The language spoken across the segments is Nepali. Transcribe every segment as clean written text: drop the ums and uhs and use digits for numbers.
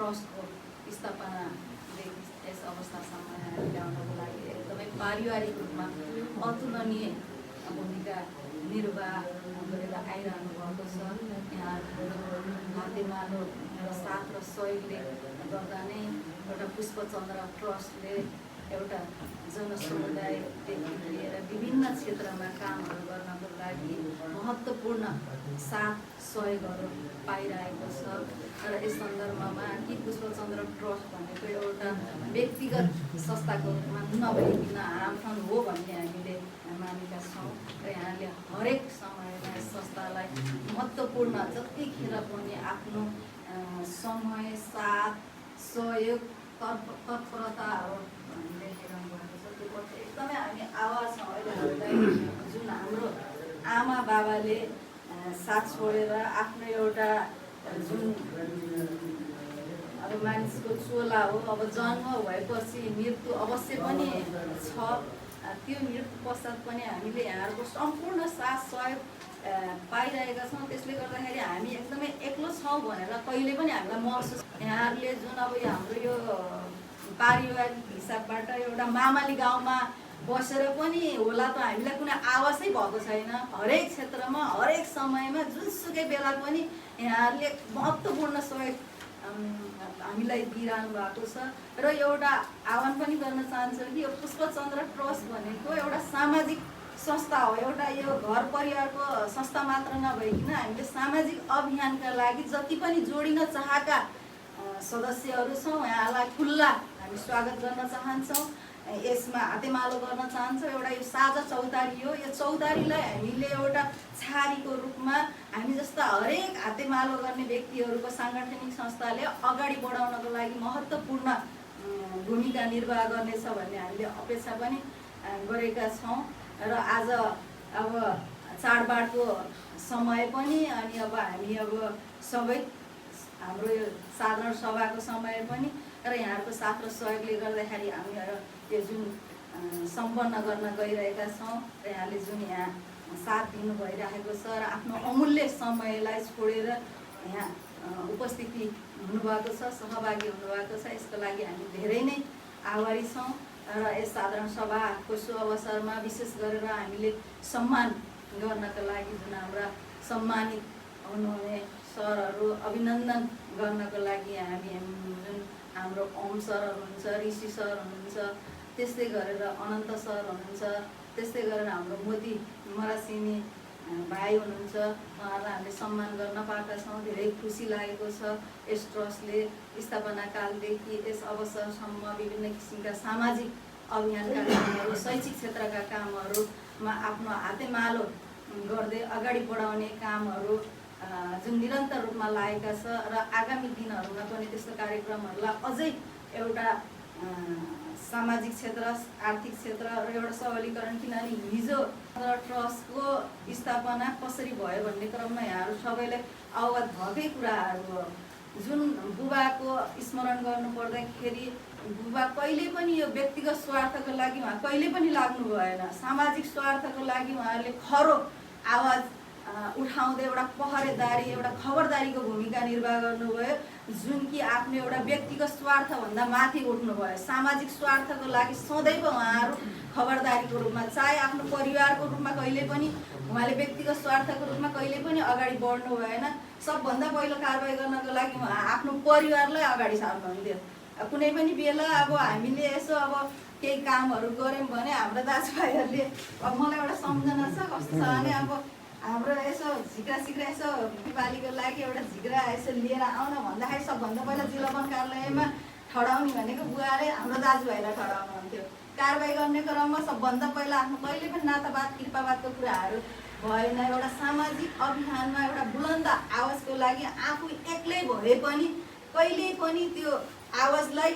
ट्रस्टको स्थापनादेखि यस अवस्थासम्म ल्याउनको लागि एकदमै पारिवारिक रूपमा अतुलनीय भूमिका निर्वाह गरेर आइरहनु भएको छ। यहाँ हातेमालो साथ र सहयोगले गर्दा नै एउटा पुष्पचन्द्र ट्रस्टले एउटा जनसमुदायदेखि लिएर विभिन्न क्षेत्रमा कामहरू गर्नको लागि महत्त्वपूर्ण साथ सहयोगहरू पाइरहेको छ। र यस सन्दर्भमा कि पुष्पचन्द्र ट्रस्ट भनेको एउटा व्यक्तिगत संस्थाको रूपमा नभइकन आमफान हो भन्ने हामीले मानेका छौँ। र यहाँले हरेक समयमा यस संस्थालाई महत्त्वपूर्ण जतिखेर पनि आफ्नो समय साथ सहयोग तत्परताहरू देखिरहनु भएको छ। त्यो पछि एकदमै हामी आवाज छौँ। अहिले हामीलाई जुन हाम्रो आमा बाबाले साथ छोडेर आफ्नो एउटा जुन अब मानिसको चोला हो, अब जन्म भएपछि मृत्यु अवश्य पनि छ। त्यो मृत्यु पश्चात पनि हामीले यहाँहरूको सम्पूर्ण साथ सहयोग पाइरहेका छौँ। त्यसले गर्दाखेरि हामी एकदमै एक्लो छौँ भनेर कहिले पनि हामीलाई महसुस यहाँहरूले जुन अब हाम्रो यो पारिवारिक हिसाबबाट एउटा मामाली गाउँमा बसेर पनि होला त हामीलाई कुनै आवाजै भएको छैन। हरेक क्षेत्रमा हरेक समयमा जुनसुकै बेला पनि यहाँहरूले महत्त्वपूर्ण सहयोग हामीलाई दिइरहनु भएको छ। र एउटा आह्वान पनि गर्न चाहन्छु कि यो पुष्पचन्द्र ट्रस्ट भनेको एउटा सामाजिक संस्था हो। एउटा यो घर परिवारको संस्था मात्र नभइकन हामीले सामाजिक अभियानका लागि जति पनि जोडिन चाहेका सदस्यहरू छौँ यहाँलाई खुल्ला हामी स्वागत गर्न चाहन्छौँ। यसमा हातेमालो गर्न चाहन्छौँ। एउटा यो साझा चौतारी हो। यो चौतारीलाई हामीले एउटा छारीको रूपमा हामी जस्ता हरेक हातेमालो गर्ने व्यक्तिहरूको साङ्गठनिक संस्थाले अगाडि बढाउनको लागि महत्त्वपूर्ण भूमिका निर्वाह गर्नेछ भन्ने हामीले अपेक्षा पनि गरेका छौँ। र आज अब चाडबाडको समय पनि अनि अब हामी अब सबै हाम्रो यो साधारण सभाको समय पनि र यहाँहरूको साथ र सहयोगले गर्दाखेरि हामी यो जुन सम्पन्न गर्न गइरहेका छौँ। र यहाँले जुन यहाँ साथ दिनु भइरहेको छ र आफ्नो अमूल्य समयलाई छोडेर यहाँ उपस्थिति हुनुभएको छ, सहभागी हुनुभएको छ। यसको लागि हामी धेरै नै आभारी छौँ। र यस साधारण सभाको सो अवसरमा विशेष गरेर हामीले सम्मान गर्नका लागि जुन हाम्रा सम्मानित हुनुहुने सरहरू अभिनन्दन गर्नको लागि हामी जुन हाम्रो ओम सर हुनुहुन्छ, ऋषि सर हुनुहुन्छ, त्यस्तै गरेर अनन्त सर हुनुहुन्छ, त्यस्तै गरेर हाम्रो मोती मरासिनी भाइ हुनुहुन्छ। उहाँहरूलाई हामीले सम्मान गर्न पाएका छौँ। धेरै खुसी लागेको छ। यस ट्रस्टले स्थापना कालदेखि यस अवसरसम्म विभिन्न किसिमका सामाजिक अभियानका कामहरू, शैक्षिक क्षेत्रका कामहरूमा आफ्नो हातेमालो गर्दै अगाडि बढाउने कामहरू जुन निरन्तर रूपमा लागेका छ। र आगामी दिनहरूमा पनि त्यस्तो कार्यक्रमहरूलाई अझै एउटा सामाजिक क्षेत्र, आर्थिक क्षेत्र र एउटा सबलीकरण, किनभने हिजो ट्रस्टको स्थापना कसरी भयो भन्ने क्रममा यहाँहरू सबैलाई अवगत भएकै कुराहरू हो। जुन बुबाको स्मरण गर्नु पर्दाखेरि बुबा कहिले पनि यो व्यक्तिगत स्वार्थको लागि उहाँ कहिले पनि लाग्नु भएन। सामाजिक स्वार्थको लागि उहाँहरूले खरो आवाज उठाउँदै एउटा पहरेदारी, एउटा खबरदारीको भूमिका निर्वाह गर्नुभयो। जुन कि आफ्नो एउटा व्यक्तिगत स्वार्थभन्दा माथि उठ्नुभयो। सामाजिक स्वार्थको लागि सदैव उहाँहरू खबरदारीको रूपमा, चाहे आफ्नो परिवारको रूपमा कहिले पनि उहाँले व्यक्तिगत स्वार्थको रूपमा कहिले पनि अगाडि बढ्नु भएन। सबभन्दा पहिलो कारबाही गर्नको लागि उहाँ आफ्नो परिवारलाई अगाडि सार्नुहुन्थ्यो। कुनै पनि बेला अब हामीले यसो अब केही कामहरू गऱ्यौँ भने हाम्रो दाजुभाइहरूले अब मलाई एउटा सम्झना छ कस्तो छ भने अब हाम्रो यसो झिक्रा सिक्रा यसो दिवालीको लागि एउटा झिक्रा यसो लिएर आउन भन्दाखेरि सबभन्दा पहिला जिल्ला वन कार्यालयमा ठडाउने भनेको बुवाले हाम्रो दाजुभाइलाई ठडाउनुहुन्थ्यो। कारबाही गर्ने क्रममा सबभन्दा पहिला आफ्नो कहिले पनि नातावाद कृपावादको कुराहरू भएन। एउटा सामाजिक अभियानमा एउटा बुलन्द आवाजको लागि आफू एक्लै भए पनि कहिल्यै पनि त्यो आवाजलाई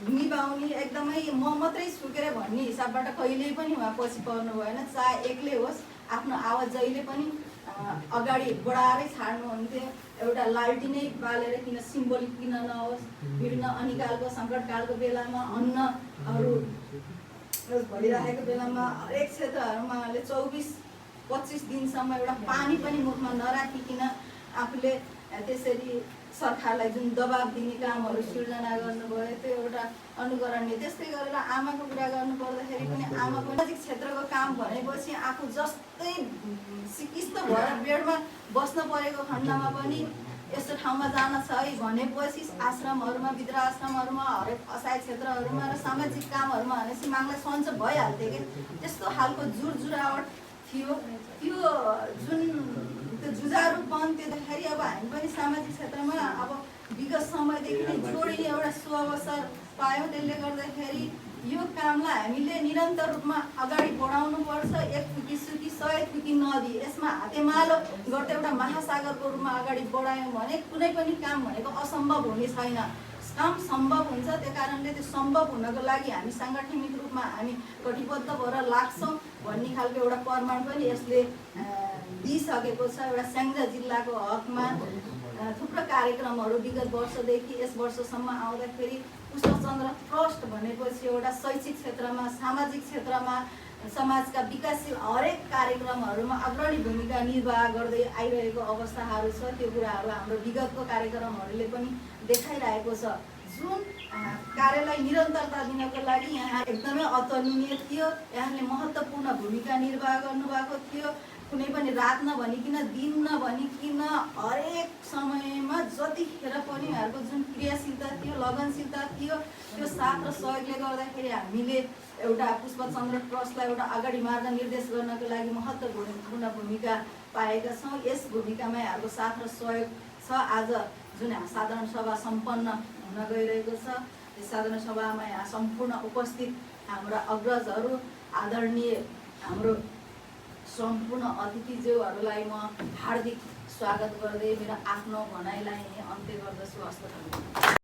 निभाउने एकदमै म मात्रै छुकेर भन्ने हिसाबबाट कहिल्यै पनि उहाँ पछि पर्नु भएन। चाहे एक्लै होस् आफ्नो आवाज जहिले पनि अगाडि बढाएरै छाड्नुहुन्थ्यो। एउटा लालटिनै बालेर किन सिम्बोलिक किन नहोस्, विभिन्न अनिकालको सङ्कटकालको बेलामा अन्नहरू भइरहेको बेलामा हरेक क्षेत्रहरूमा उहाँले 24-25 दिनसम्म एउटा पानी पनि मुखमा नराखिकन आफूले त्यसरी सरकारलाई जुन दबाब दिने कामहरू सिर्जना गर्नुभयो त्यो एउटा अनुकरणीय। त्यस्तै गरेर आमाको कुरा गर्नु पर्दाखेरि पनि आमाको सामाजिक क्षेत्रको काम भनेपछि आफू जस्तै सिकिस्त भएर बेडमा बस्न परेको खण्डमा पनि यस्तो ठाउँमा जान छ है भनेपछि आश्रमहरूमा, वृद्धाश्रमहरूमा, हरेक असहाय क्षेत्रहरूमा र सामाजिक कामहरूमा भनेपछि मागलाई सन्च भइहाल्थ्यो कि त्यस्तो खालको जुरावट थियो। त्यो जुन त्यो जुझारुपन त्यो देख्दाखेरि अब हामी पनि सामाजिक क्षेत्रमा अब विगत समयदेखि नै जोडिने एउटा सुअवसर पायौँ। त्यसले गर्दाखेरि यो कामलाई हामीले निरन्तर रूपमा अगाडि बढाउनुपर्छ। एक थुकी सुकी 100 थुकी नदी, यसमा हातेमालो गर्दै एउटा महासागरको रूपमा अगाडि बढायौँ भने कुनै पनि काम भनेको असम्भव हुने छैन। काम सम्भव हुन्छ। त्यो कारणले त्यो सम्भव हुनको लागि हामी साङ्गठनिक रूपमा हामी कटिबद्ध भएर लाग्छौँ भन्ने खालको एउटा प्रमाण पनि यसले दिइसकेको छ। एउटा स्याङ्जा जिल्लाको हकमा थुप्रो कार्यक्रमहरू विगत वर्षदेखि यस वर्षसम्म आउँदाखेरि पुष्पचन्द्र ट्रस्ट भनेपछि एउटा शैक्षिक क्षेत्रमा, सामाजिक क्षेत्रमा, समाजका विकासशील हरेक कार्यक्रमहरूमा अग्रणी भूमिका निर्वाह गर्दै आइरहेको अवस्थाहरू छ। त्यो कुराहरू हाम्रो विगतको कार्यक्रमहरूले पनि देखाइरहेको छ। जुन कार्यलाई निरन्तरता दिनको लागि यहाँ एकदमै अतुलनीय थियो। यहाँले महत्त्वपूर्ण भूमिका निर्वाह गर्नुभएको थियो। कुनै पनि रात नभनिकन, दिन नभनिकन हरेक समयमा जतिखेर पनि उहाँहरूको जुन क्रियाशीलता थियो, लगनशीलता थियो, त्यो साथ र सहयोगले गर्दाखेरि हामीले एउटा पुष्पचन्द्र ट्रस्टलाई एउटा अगाडि मार्गनिर्देश गर्नको लागि महत्त्वपूर्ण भूमिका पाएका छौँ। यस भूमिकामा यहाँहरूको साथ र सहयोग छ। आज जुन साधारण सभा सम्पन्न हुन गइरहेको छ, यस साधारण सभामा यहाँ सम्पूर्ण उपस्थित हाम्रा अग्रजहरू, आदरणीय हाम्रो सम्पूर्ण अतिथिज्यूहरूलाई म हार्दिक स्वागत गर्दै मेरो आफ्नो भनाइलाई अन्त्य गर्दछु। हस्त।